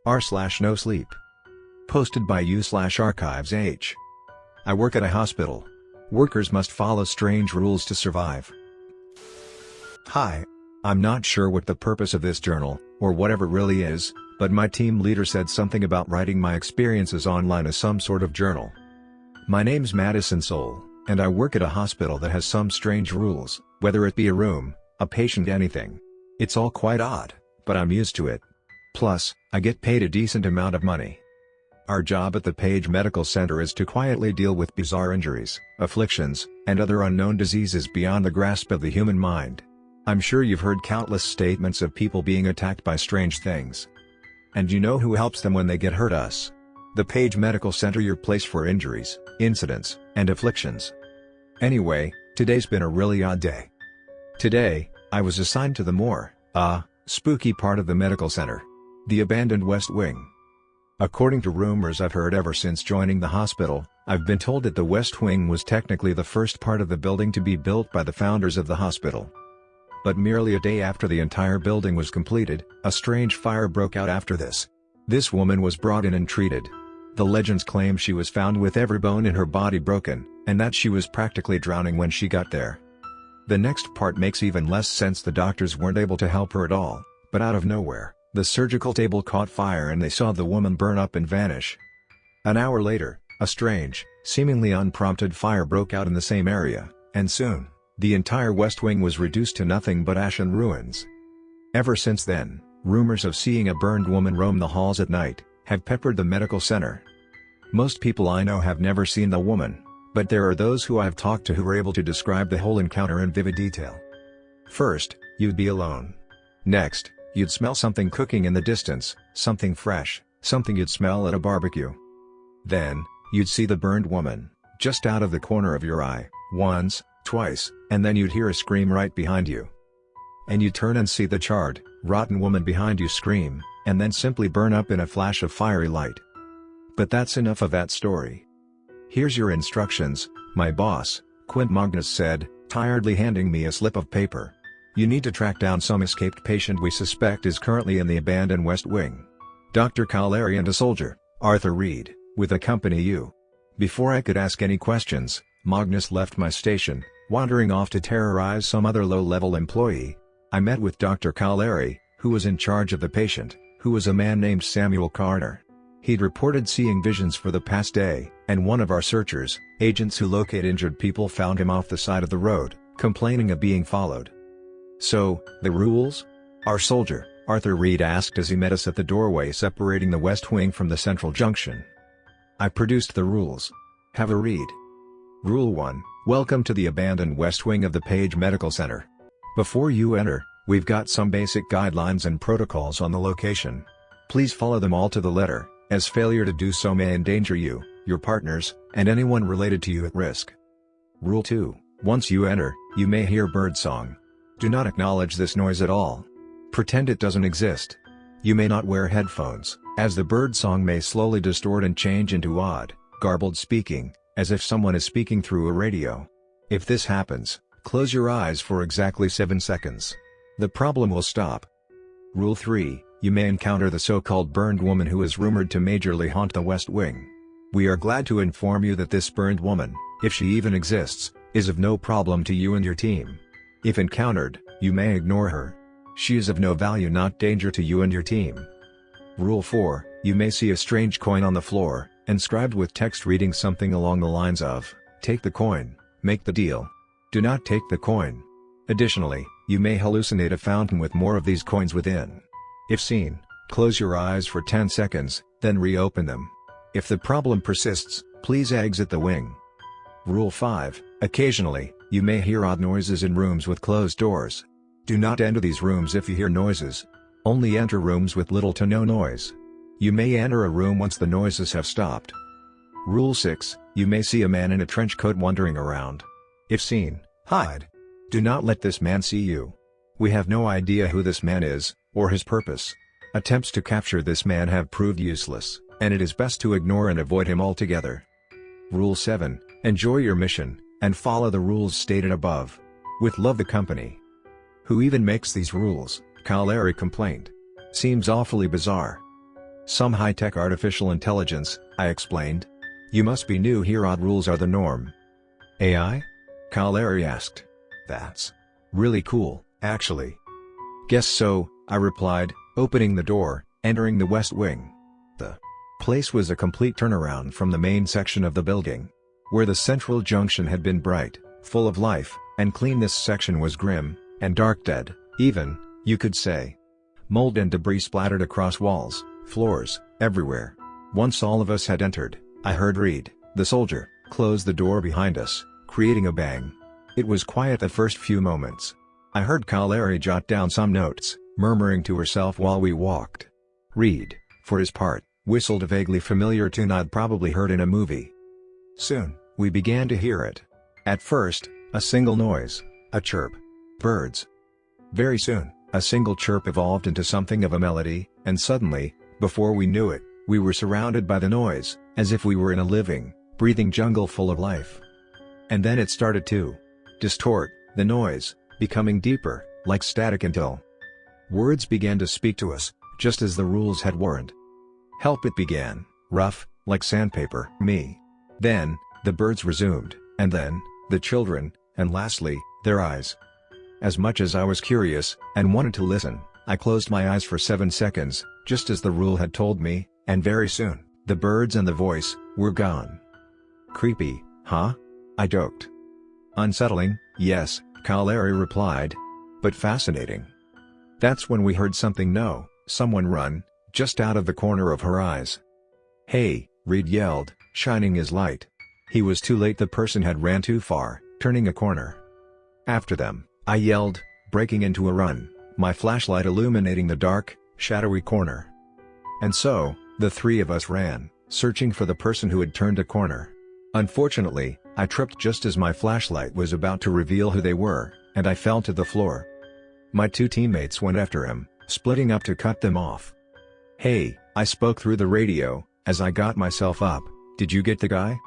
r/NoSleep. Posted by u/archives-h. I work at a hospital. Workers must follow strange rules to survive. Hi. I'm not sure what the purpose of this journal, or whatever really is, but my team leader said something about writing my experiences online as some sort of journal. My name's Madison Soul, and I work at a hospital that has some strange rules, whether it be a room, a patient, anything. It's all quite odd, but I'm used to it. Plus, I get paid a decent amount of money. Our job at the Page Medical Center is to quietly deal with bizarre injuries, afflictions, and other unknown diseases beyond the grasp of the human mind. I'm sure you've heard countless statements of people being attacked by strange things. And you know who helps them when they get hurt? Us. The Page Medical Center, your place for injuries, incidents, and afflictions. Anyway, today's been a really odd day. Today, I was assigned to the more, spooky part of the medical center. The abandoned West Wing. According to rumors I've heard ever since joining the hospital, I've been told that the West Wing was technically the first part of the building to be built by the founders of the hospital. But merely a day after the entire building was completed, a strange fire broke out after this. This woman was brought in and treated. The legends claim she was found with every bone in her body broken, and that she was practically drowning when she got there. The next part makes even less sense. The doctors weren't able to help her at all, but out of nowhere, the surgical table caught fire and they saw the woman burn up and vanish. An hour later, a strange, seemingly unprompted fire broke out in the same area, and soon, the entire West Wing was reduced to nothing but ash and ruins. Ever since then, rumors of seeing a burned woman roam the halls at night have peppered the medical center. Most people I know have never seen the woman, but there are those who I've talked to who are able to describe the whole encounter in vivid detail. First, you'd be alone. Next, you'd smell something cooking in the distance, something fresh, something you'd smell at a barbecue. Then, you'd see the burned woman, just out of the corner of your eye, once, twice, and then you'd hear a scream right behind you. And you turn and see the charred, rotten woman behind you scream, and then simply burn up in a flash of fiery light. But that's enough of that story. Here's your instructions, my boss, Quint Magnus said, tiredly handing me a slip of paper. You need to track down some escaped patient we suspect is currently in the abandoned West Wing. Dr. Caleri and a soldier, Arthur Reed, with accompany you. Before I could ask any questions, Magnus left my station, wandering off to terrorize some other low-level employee. I met with Dr. Caleri, who was in charge of the patient, who was a man named Samuel Carter. He'd reported seeing visions for the past day, and one of our searchers, agents who locate injured people, found him off the side of the road, complaining of being followed. So, the rules? Our soldier, Arthur Reed, asked as he met us at the doorway separating the West Wing from the central junction. I produced the rules. Have a read. Rule 1, welcome to the abandoned West Wing of the Page Medical Center. Before you enter, we've got some basic guidelines and protocols on the location. Please follow them all to the letter, as failure to do so may endanger you, your partners, and anyone related to you at risk. Rule 2, once you enter, you may hear birdsong. Do not acknowledge this noise at all. Pretend it doesn't exist. You may not wear headphones, as the birdsong may slowly distort and change into odd, garbled speaking, as if someone is speaking through a radio. If this happens, close your eyes for exactly 7 seconds. The problem will stop. Rule 3, you may encounter the so-called burned woman who is rumored to majorly haunt the West Wing. We are glad to inform you that this burned woman, if she even exists, is of no problem to you and your team. If encountered, you may ignore her. She is of no value, not danger to you and your team. Rule 4, you may see a strange coin on the floor, inscribed with text reading something along the lines of, "Take the coin, make the deal." Do not take the coin. Additionally, you may hallucinate a fountain with more of these coins within. If seen, close your eyes for 10 seconds, then reopen them. If the problem persists, please exit the wing. Rule 5, occasionally, you may hear odd noises in rooms with closed doors. Do not enter these rooms if you hear noises. Only enter rooms with little to no noise. You may enter a room once the noises have stopped. Rule 6, you may see a man in a trench coat wandering around. If seen, hide. Do not let this man see you. We have no idea who this man is, or his purpose. Attempts to capture this man have proved useless, and it is best to ignore and avoid him altogether. Rule 7, enjoy your mission, and follow the rules stated above. With love, the company. Who even makes these rules? Caleri complained. Seems awfully bizarre. Some high-tech artificial intelligence, I explained. You must be new here, odd rules are the norm. AI? Caleri asked. That's really cool, actually. Guess so, I replied, opening the door, entering the West Wing. The place was a complete turnaround from the main section of the building. Where the central junction had been bright, full of life, and clean, this section was grim, and dark, dead, even, you could say. Mold and debris splattered across walls, floors, everywhere. Once all of us had entered, I heard Reed, the soldier, close the door behind us, creating a bang. It was quiet the first few moments. I heard Caleri jot down some notes, murmuring to herself while we walked. Reed, for his part, whistled a vaguely familiar tune I'd probably heard in a movie. Soon, we began to hear it. At first, a single noise, a chirp. Birds. Very soon, a single chirp evolved into something of a melody, and suddenly, before we knew it, we were surrounded by the noise, as if we were in a living, breathing jungle full of life. And then it started to distort, the noise, becoming deeper, like static until words began to speak to us, just as the rules had warned. Help, it began, rough, like sandpaper, me. Then, the birds resumed, and then, the children, and lastly, their eyes. As much as I was curious, and wanted to listen, I closed my eyes for 7 seconds, just as the rule had told me, and very soon, the birds and the voice were gone. Creepy, huh? I joked. Unsettling, yes, Caleri replied. But fascinating. That's when we heard someone run, just out of the corner of her eyes. Hey, Reed yelled, shining his light. He was too late, the person had ran too far, turning a corner. After them, I yelled, breaking into a run, my flashlight illuminating the dark, shadowy corner. And so, the three of us ran, searching for the person who had turned a corner. Unfortunately, I tripped just as my flashlight was about to reveal who they were, and I fell to the floor. My two teammates went after him, splitting up to cut them off. Hey, I spoke through the radio, as I got myself up, did you get the guy?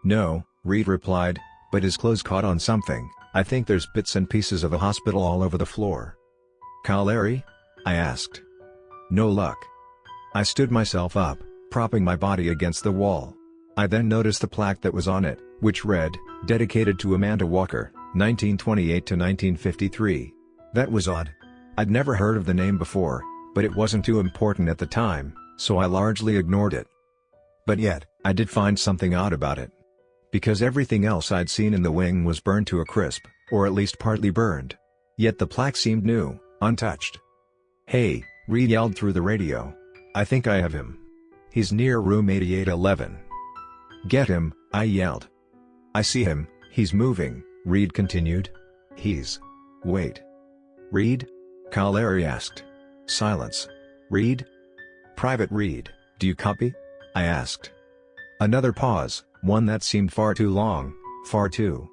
No, Reed replied, but his clothes caught on something. I think there's bits and pieces of a hospital all over the floor. Caleri? I asked. No luck. I stood myself up, propping my body against the wall. I then noticed the plaque that was on it, which read, dedicated to Amanda Walker, 1928 to 1953. That was odd. I'd never heard of the name before, but it wasn't too important at the time, so I largely ignored it. But yet, I did find something odd about it. Because everything else I'd seen in the wing was burned to a crisp, or at least partly burned. Yet the plaque seemed new, untouched. Hey, Reed yelled through the radio. I think I have him. He's near room 8811. Get him, I yelled. I see him, he's moving, Reed continued. Wait. Reed? Caleri asked. Silence. Reed? Private Reed, do you copy? I asked. Another pause, one that seemed far too long, far too.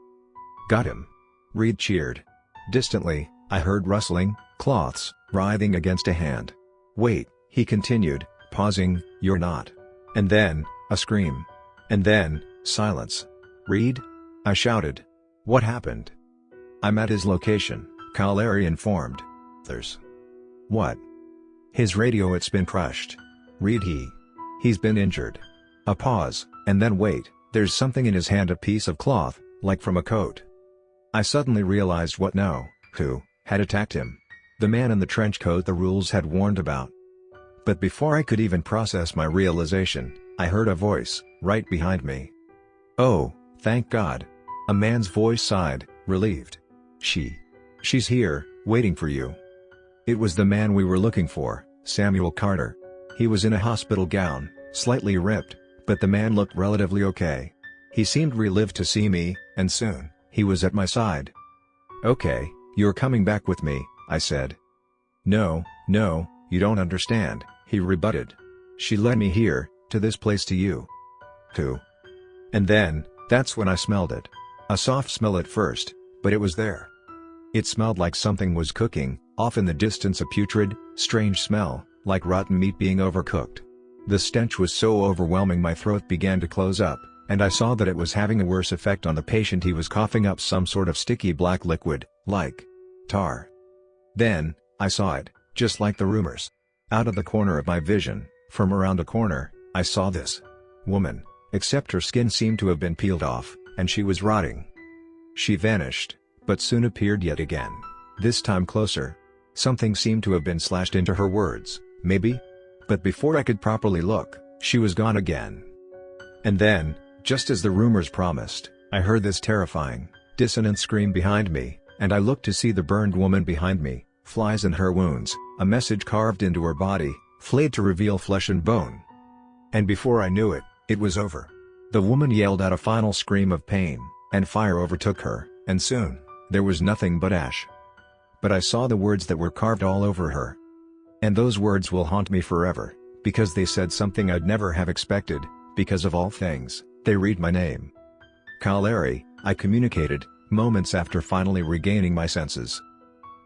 Got him. Reed cheered. Distantly, I heard rustling, cloths, writhing against a hand. Wait, he continued, pausing, you're not. And then, a scream. And then, silence. Reed? I shouted. What happened? I'm at his location, Caleri informed. There's. What? His radio, it's been crushed. Reed, he's been injured. A pause, and then wait, there's something in his hand, a piece of cloth, like from a coat. I suddenly realized who had attacked him. The man in the trench coat the rules had warned about. But before I could even process my realization, I heard a voice, right behind me. Oh, thank God. A man's voice sighed, relieved. She's here, waiting for you. It was the man we were looking for, Samuel Carter. He was in a hospital gown, slightly ripped, but the man looked relatively okay. He seemed relieved to see me, and soon, he was at my side. Okay, you're coming back with me, I said. No, you don't understand, he rebutted. She led me here, to this place, to you. Who? And then, that's when I smelled it. A soft smell at first, but it was there. It smelled like something was cooking, off in the distance, a putrid, strange smell, like rotten meat being overcooked. The stench was so overwhelming my throat began to close up, and I saw that it was having a worse effect on the patient. He was coughing up some sort of sticky black liquid, like tar. Then, I saw it, just like the rumors. Out of the corner of my vision, From around a corner, I saw this woman, except her skin seemed to have been peeled off, and she was rotting. She vanished, but soon appeared yet again, this time closer. Something seemed to have been slashed into her words, maybe? But before I could properly look, she was gone again. And then, just as the rumors promised, I heard this terrifying, dissonant scream behind me, and I looked to see the burned woman behind me, flies in her wounds, a message carved into her body, flayed to reveal flesh and bone. And before I knew it, it was over. The woman yelled out a final scream of pain, and fire overtook her, and soon, there was nothing but ash. But I saw the words that were carved all over her. And those words will haunt me forever, because they said something I'd never have expected, because of all things, they read my name. Caleri, I communicated, moments after finally regaining my senses.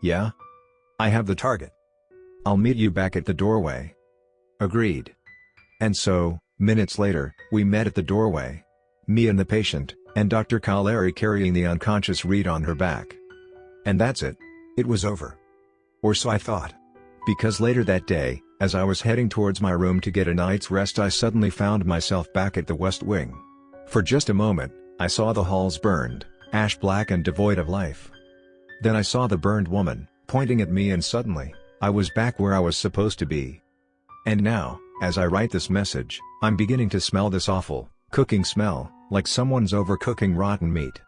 Yeah? I have the target. I'll meet you back at the doorway. Agreed. And so, minutes later, we met at the doorway. Me and the patient, and Dr. Caleri carrying the unconscious Reed on her back. And that's it. It was over. Or so I thought. Because later that day, as I was heading towards my room to get a night's rest, I suddenly found myself back at the West Wing. For just a moment, I saw the halls burned, ash black and devoid of life. Then I saw the burned woman, pointing at me, and suddenly, I was back where I was supposed to be. And now, as I write this message, I'm beginning to smell this awful, cooking smell, like someone's overcooking rotten meat.